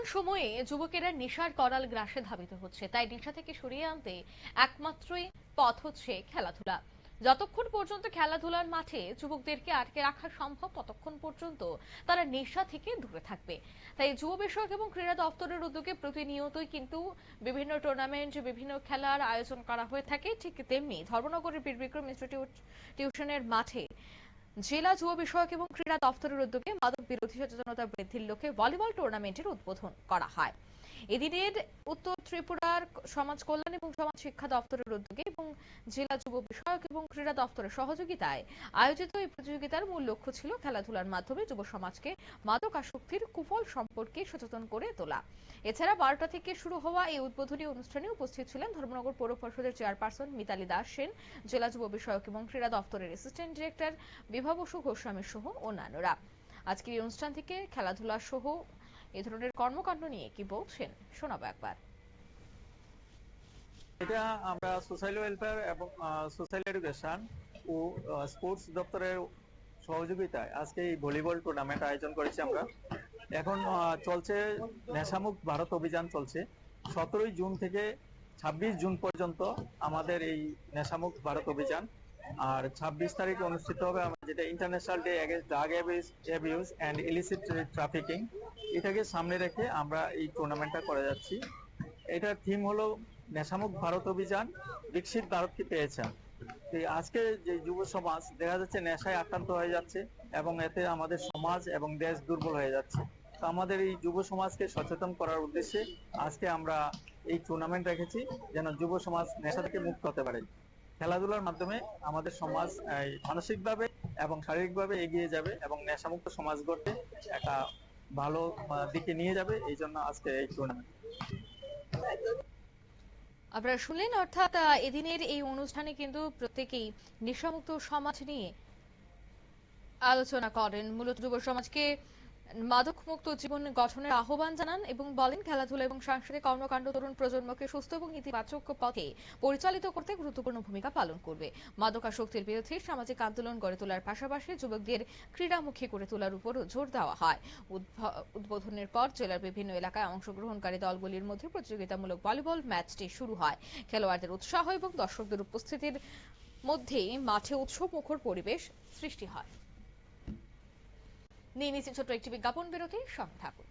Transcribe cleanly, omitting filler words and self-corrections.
বর্তমান সময়ে যুবকেরা নেশার করাল গ্রাসে ধাবিত হচ্ছে, তাই নেশা থেকে সরিয়ে আনতে একমাত্রই পথ হচ্ছে খেলাধুলা। যতক্ষণ পর্যন্ত খেলাধুলার মাঠে যুবকদেরকে আটকে রাখা সম্ভব, ততক্ষণ পর্যন্ত তারা নেশা থেকে দূরে থাকবে। তাই যুব বিষয়ক এবং ক্রীড়া দপ্তরের উদ্যোগে প্রতিনিয়তই কিন্তু বিভিন্ন টুর্নামেন্ট, বিভিন্ন খেলার আয়োজন করা হয়ে থাকে। ঠিক তেমনি ধর্মনগরের বীর বিক্রম ইনস্টিটিউট টিউশনের মাঠে জেলা যুব বিষয়ক এবং ক্রীড়া দপ্তরের উদ্যোগে মাদক বিরোধী সচেতনতা বৃদ্ধির লক্ষ্যে ভলিবল টুর্নামেন্টের উদ্বোধন করা হয়। এদিনের উত্তর ত্রিপুরার সমাজ কল্যাণ এবং সমাজ শিক্ষা দপ্তরের উদ্যোগে এবং জেলা যুব বিষয়ক এবং ক্রীড়া দপ্তরের সহযোগিতায় আয়োজিত এই প্রতিযোগিতার মূল লক্ষ্য ছিল খেলাধুলার মাধ্যমে যুব সমাজকে মাদক আসক্তির কুফল সম্পর্কে সচেতন করে তোলা। এছাড়া 12টা থেকে শুরু হওয়া এই উদ্বোধনী অনুষ্ঠানে উপস্থিত ছিলেন ধর্মনগর পৌর পরিষদের চেয়ারপারসন মিতালি দাস সেন, জেলা যুব বিষয়ক এবং ক্রীড়া দপ্তরের অ্যাসিস্ট্যান্ট ডিরেক্টর বিভাবসু গোস্বামী সহ অন্যান্যরা। আজকের এই অনুষ্ঠান থেকে খেলাধুলা সহ এ ধরনের কর্মকাণ্ড নিয়ে কি বলছেন শোনাবো একবার। এটা আমরা সোশ্যাল ওয়েলফেয়ার এবং সোশ্যাল এডুকেশন ও স্পোর্টস দপ্তরের সহযোগিতায় আজকে এই ভলিবল টুর্নামেন্ট আয়োজন করেছি আমরা। এখন চলছে নেশামুক্ত ভারত অভিযান চলছে 17 জুন থেকে 26 জুন পর্যন্ত আমাদের এই নেশামুক্ত ভারত অভিযান। আর 26 তারিখে অনুষ্ঠিত হবে আমাদের যেটা international day against drug abuse and illicit trafficking. এটাকে সামনে রেখে আমরা এই টুর্নামেন্টটা করে যাচ্ছি। এটার থিম হলো নেশামুক্ত ভারত অভিযান, বিকশিত ভারত কি পেয়েছেন। আজকে যে যুব সমাজ দেখা যাচ্ছে নেশায় আক্রান্ত হয়ে যাচ্ছে এবং এতে আমাদের সমাজ এবং দেশ দুর্বল হয়ে যাচ্ছে। তো আমাদের এই যুব সমাজকে সচেতন করার উদ্দেশ্যে আজকে আমরা এই টুর্নামেন্ট রেখেছি, যেন যুব সমাজ নেশা থেকে মুক্ত হতে পারে। খেলাধুলার মাধ্যমে আমাদের সমাজ মানসিকভাবে এবং শারীরিকভাবে এগিয়ে যাবে এবং নেশামুক্ত সমাজ গড়তে একটা ভালো দিকে নিয়ে যাবে। এই জন্য আজকে এই টুর্নামেন্ট। আপনারা শুনলেন, অর্থাৎ এদিনের এই অনুষ্ঠানে কিন্তু প্রত্যেকেই নেশামুক্ত সমাজ নিয়ে আলোচনা করেন। মূলত যুব সমাজকে মাদক মুক্ত জীবন গঠনের আহ্বান জানান এবং বলেন খেলাধুলা এবং সাংস্কৃতিক কর্মকাণ্ড তরুণ প্রজন্মকে সুস্থ এবং ইতিবাচক পথে পরিচালিত করতে গুরুত্বপূর্ণ ভূমিকা পালন করবে। মাদকাসক্তির বিরুদ্ধে সামাজিক আন্দোলন গড়ে তোলার পাশাপাশি যুবকদের ক্রীড়ামুখী করে তোলার উপরও জোর দেওয়া হয়। উদ্বোধনের পর জেলার বিভিন্ন এলাকায় অংশগ্রহণকারী দলগুলির মধ্যে প্রতিযোগিতামূলক ভলিবল ম্যাচটি শুরু হয়। খেলোয়াড়দের উৎসাহ এবং দর্শকদের উপস্থিতির মধ্যেই মাঠে উৎসব মুখর পরিবেশ সৃষ্টি হয়। নিয়ে নিচ্ছি ছোট্ট একটি বিজ্ঞাপন বিরতি, সঙ্গে থাকুন।